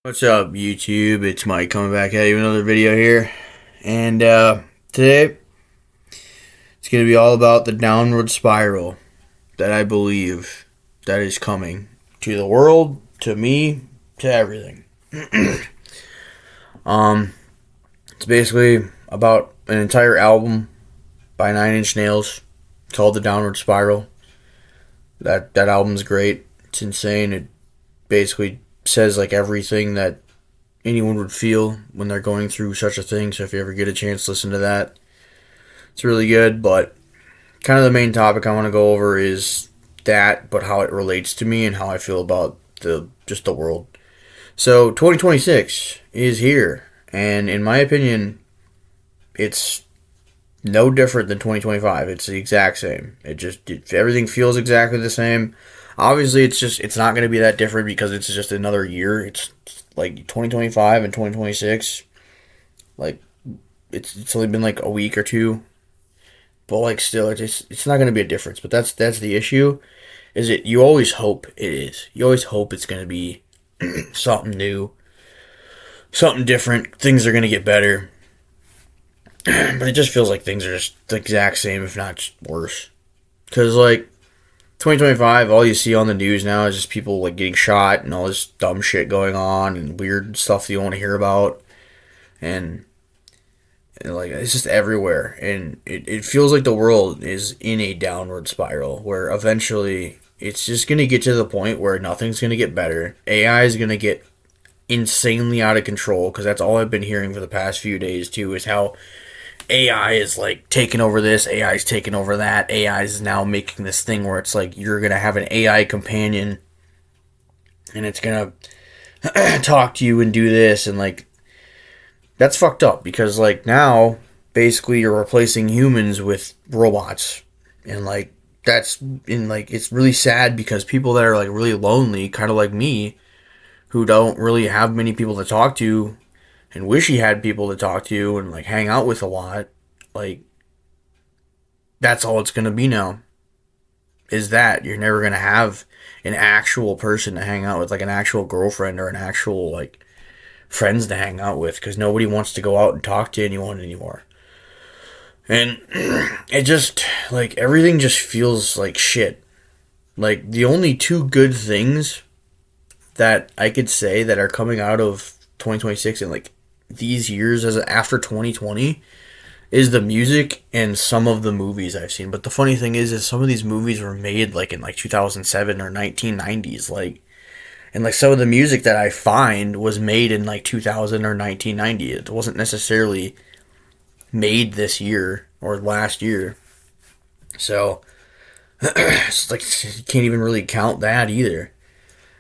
What's up, YouTube? It's Mike coming back at you with another video here. And today, it's going to be all about the downward spiral that I believe that is coming to the world, to me, to everything. um, it's basically about an entire album by Nine Inch Nails called The Downward Spiral. That album's great. It's insane. It basically says like everything that anyone would feel when they're going through such a thing. So if you ever get a chance to listen to that, it's really good. But kind of the main topic I want to go over is that, but how it relates to me and how I feel about the world. So 2026 is here, and in my opinion, it's no different than 2025. It's the exact same. Everything feels exactly the same. Obviously, it's not going to be that different because it's just another year. It's like 2025 and 2026. Like it's only been like a week or two, but like still, it's not going to be a difference. But that's the issue. Is it you always hope it is. You always hope it's going to be something new, something different. Things are going to get better, but it just feels like things are just the exact same, if not just worse. Because like 2025, all you see on the news now is just people like getting shot and all this dumb shit going on and weird stuff that you want to hear about. And, like, it's just everywhere. And it feels like the world is in a downward spiral where eventually it's just going to get to the point where nothing's going to get better. AI is going to get insanely out of control because that's all I've been hearing for the past few days, too, is how AI is like taking over this, AI is taking over that. AI is now making this thing where it's like you're gonna have an AI companion, and it's gonna talk to you and do this, and like that's fucked up because like now basically you're replacing humans with robots, and like that's in like it's really sad because people that are like really lonely, kind of like me, who don't really have many people to talk to and wish he had people to talk to and like hang out with a lot, like that's all it's gonna be now. Is that you're never gonna have an actual person to hang out with, like an actual girlfriend or an actual like friends to hang out with, because nobody wants to go out and talk to anyone anymore. And it just like everything just feels like shit. Like the only two good things that I could say that are coming out of 2026 and like these years as after 2020 is the music and some of the movies I've seen. But the funny thing is some of these movies were made like in like 2007 or 1990s, like, and like some of the music that I find was made in like 2000 or 1990. It wasn't necessarily made this year or last year. So it's like you can't even really count that either.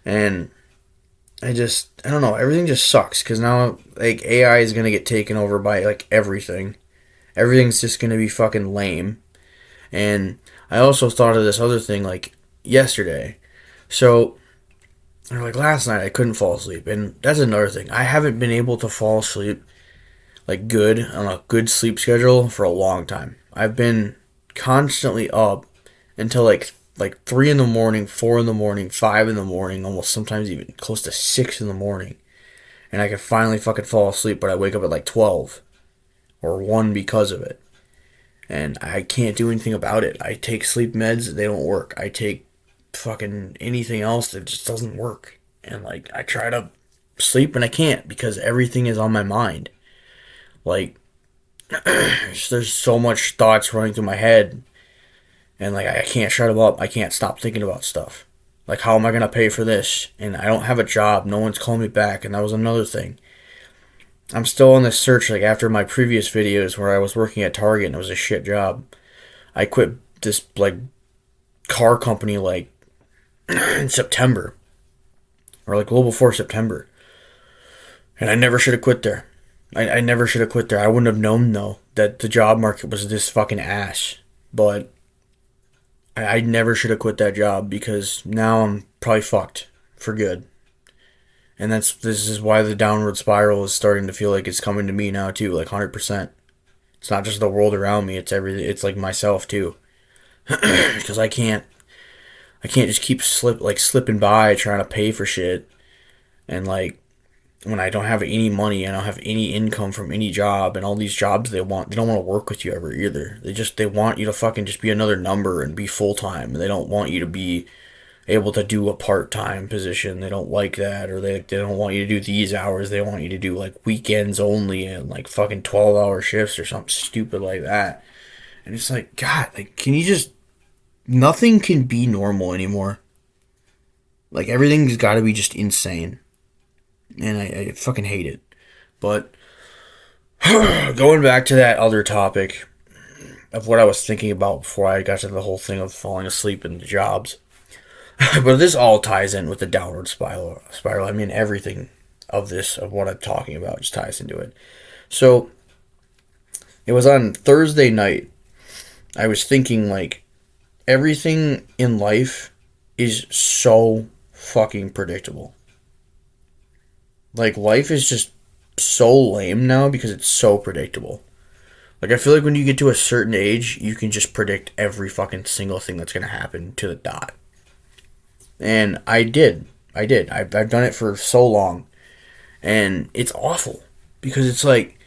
And I don't know, everything just sucks because now like AI is gonna get taken over by like everything. Everything's just gonna be fucking lame. And I also thought of this other thing like yesterday. So, or like last night, I couldn't fall asleep, and that's another thing. I haven't been able to fall asleep like good on a good sleep schedule for a long time. I've been constantly up until like 3 in the morning, 4 in the morning, 5 in the morning, almost sometimes even close to 6 in the morning, and I can finally fucking fall asleep. But I wake up at like 12 or 1 because of it, and I can't do anything about it. I take sleep meds, they don't work. I take fucking anything else that just doesn't work. And like I try to sleep and I can't because everything is on my mind. Like there's so much thoughts running through my head, and like I can't shut them up. I can't stop thinking about stuff. Like how am I gonna pay for this? And I don't have a job. No one's calling me back, and that was another thing. I'm still on this search. Like after my previous videos where I was working at Target and it was a shit job, I quit this like car company like in September or like a little before September, and I never should have quit there. I never should have quit there. I wouldn't have known though that the job market was this fucking ass. But I never should have quit that job because now I'm probably fucked for good. And this is why the downward spiral is starting to feel like it's coming to me now too, like 100%. It's not just the world around me; it's everything. It's like myself too, because I can't just keep slipping by trying to pay for shit and like when I don't have any money, I don't have any income from any job, and all these jobs they don't want to work with you ever either. They want you to fucking just be another number and be full time, and they don't want you to be able to do a part time position. They don't like that, or they don't want you to do these hours. They want you to do like weekends only and like fucking 12-hour shifts or something stupid like that. And it's like, God, like, can you just nothing can be normal anymore. Like everything's got to be just insane, and I fucking hate it. But going back to that other topic of what I was thinking about before I got to the whole thing of falling asleep in the jobs, but this all ties in with the downward spiral. I mean, everything of what I'm talking about, just ties into it. So it was on Thursday night. I was thinking like everything in life is so fucking predictable. Like life is just so lame now because it's so predictable. Like I feel like when you get to a certain age, you can just predict every fucking single thing that's gonna happen to the dot. And I did. I've done it for so long, and it's awful because it's like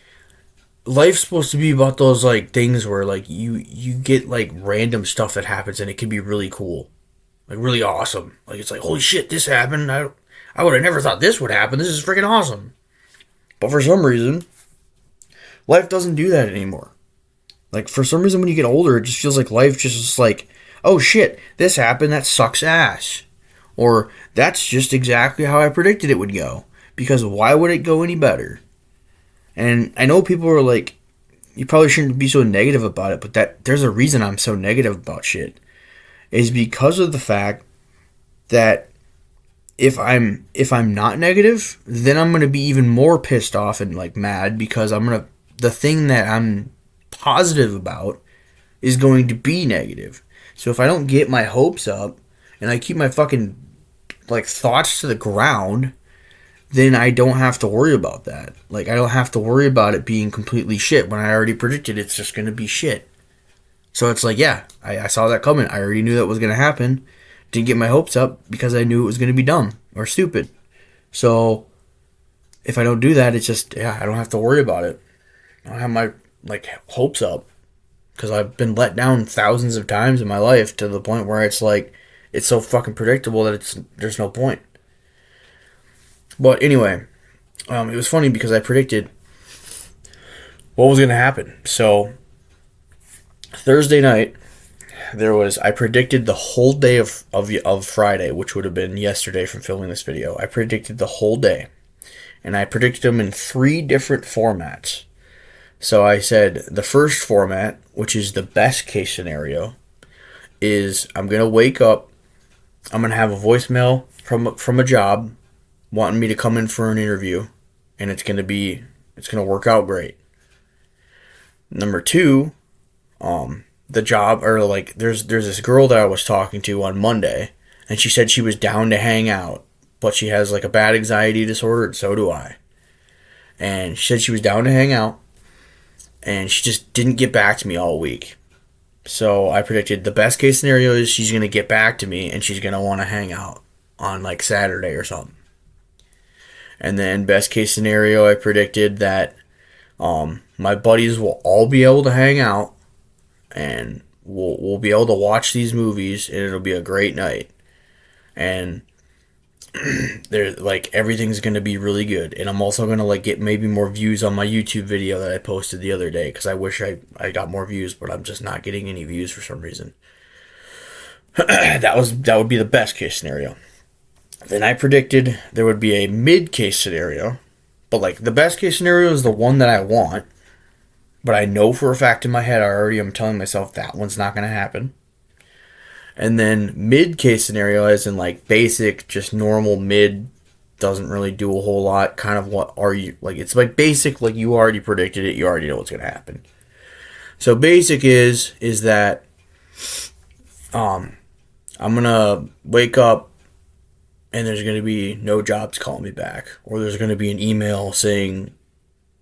life's supposed to be about those like things where like you get like random stuff that happens and it can be really cool, like really awesome. Like it's like holy shit, this happened. I would have never thought this would happen. This is freaking awesome. But for some reason, life doesn't do that anymore. Like for some reason, when you get older, it just feels like life just is like, oh shit, this happened. That sucks ass. Or that's just exactly how I predicted it would go. Because why would it go any better? And I know people are like, you probably shouldn't be so negative about it, but there's a reason I'm so negative about shit. Is because of the fact that if I'm not negative, then I'm gonna be even more pissed off and like mad because the thing that I'm positive about is going to be negative. So if I don't get my hopes up and I keep my fucking like thoughts to the ground, then I don't have to worry about that. Like I don't have to worry about it being completely shit when I already predicted it's just gonna be shit. So it's like, yeah, I saw that coming. I already knew that was gonna happen. Didn't get my hopes up because I knew it was gonna be dumb or stupid. So if I don't do that, it's just, yeah, I don't have to worry about it. I don't have my like hopes up because I've been let down thousands of times in my life to the point where it's like it's so fucking predictable that there's no point. But anyway, it was funny because I predicted what was gonna happen. So Thursday night, I predicted the whole day of Friday, which would have been yesterday from filming this video. I predicted the whole day, and I predicted them in 3 different formats. So I said the first format, which is the best case scenario, is I'm gonna wake up, I'm gonna have a voicemail from a job wanting me to come in for an interview, and it's gonna work out great. Number 2, the job, or like there's this girl that I was talking to on Monday, and she said she was down to hang out, but she has like a bad anxiety disorder, and so do I. And she said she was down to hang out, and she just didn't get back to me all week. So I predicted the best case scenario is she's gonna get back to me and she's gonna want to hang out on like Saturday or something. And then best case scenario, I predicted that my buddies will all be able to hang out and we'll be able to watch these movies and it'll be a great night. And they're like everything's gonna be really good, and I'm also gonna like get maybe more views on my YouTube video that I posted the other day because I wish I got more views, but I'm just not getting any views for some reason. That would be the best case scenario. Then I predicted there would be a mid case scenario, but like the best case scenario is the one that I want, but I know for a fact in my head I'm telling myself that one's not gonna happen. And then mid case scenario as in like basic, just normal mid, doesn't really do a whole lot. Kind of what are you like? It's like basic, like you already predicted it. You already know what's gonna happen. So basic is that I'm gonna wake up and there's gonna be no jobs calling me back, or there's gonna be an email saying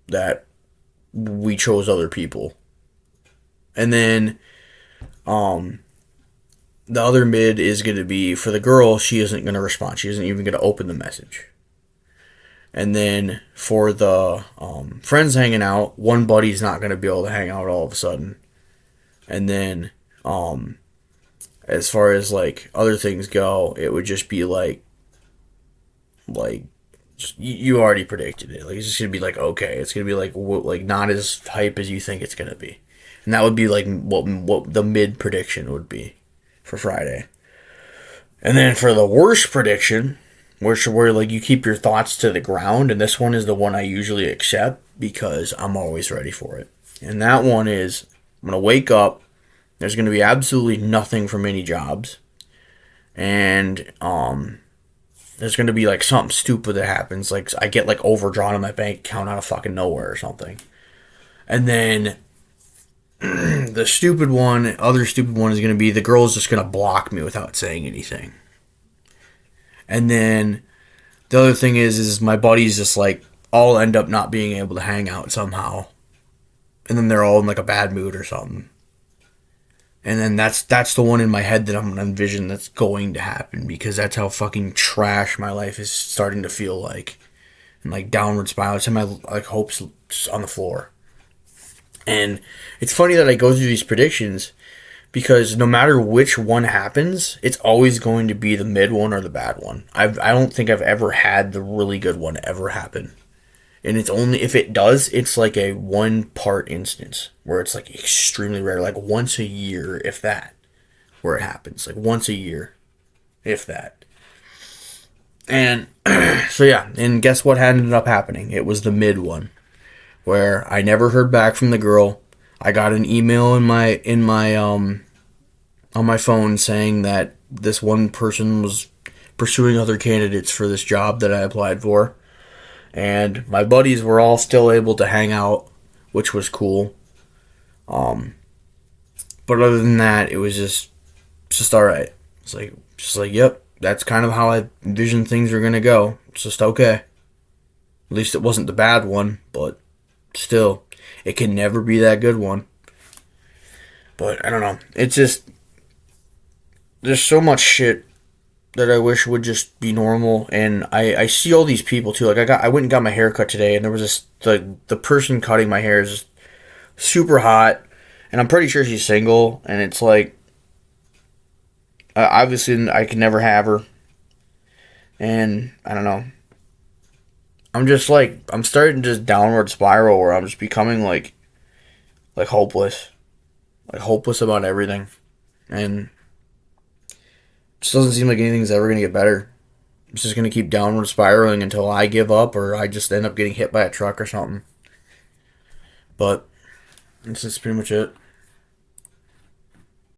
that we chose other people, and then the other mid is going to be for the girl, she isn't going to respond. She isn't even going to open the message. And then for the friends hanging out, one buddy's not going to be able to hang out all of a sudden. And then as far as like other things go, it would just be like just, you already predicted it. Like it's just gonna be like okay, it's gonna be like not as hype as you think it's gonna be, and that would be like what the mid prediction would be for Friday. And then for the worst prediction, where like you keep your thoughts to the ground, and this one is the one I usually accept because I'm always ready for it. And that one is I'm gonna wake up. There's gonna be absolutely nothing from any jobs, and there's gonna be like something stupid that happens. Like I get like overdrawn in my bank account out of fucking nowhere or something, and then other stupid one is gonna be the girl's just gonna block me without saying anything. And then the other thing is my buddies just like all end up not being able to hang out somehow, and then they're all in like a bad mood or something. And then that's the one in my head that I'm gonna envision that's going to happen because that's how fucking trash my life is starting to feel like, and like downward spiral. It's in my like hopes on the floor. And it's funny that I go through these predictions because no matter which one happens, it's always going to be the mid one or the bad one. I don't think I've ever had the really good one ever happen. And it's only if it does, it's like a one part instance where it's like extremely rare, like once a year, if that, where it happens, like once a year, if that. And so yeah, and guess what ended up happening? It was the mid one, where I never heard back from the girl. I got an email in my on my phone saying that this one person was pursuing other candidates for this job that I applied for. And my buddies were all still able to hang out, which was cool. But other than that, it was just all right. It's like just like yep, that's kind of how I envisioned things were gonna go. It's just okay. At least it wasn't the bad one, but still, it can never be that good one. But I don't know. It's just there's so much shit that I wish would just be normal, and I see all these people too. Like I went and got my hair cut today, and there was this the person cutting my hair is just super hot, and I'm pretty sure she's single, and it's like obviously I could never have her, and I don't know. I'm just like I'm starting to just downward spiral where I'm just becoming like hopeless, like hopeless about everything, and just doesn't seem like anything's ever going to get better. It's just going to keep downward spiraling until I give up or I just end up getting hit by a truck or something. But that's just pretty much it.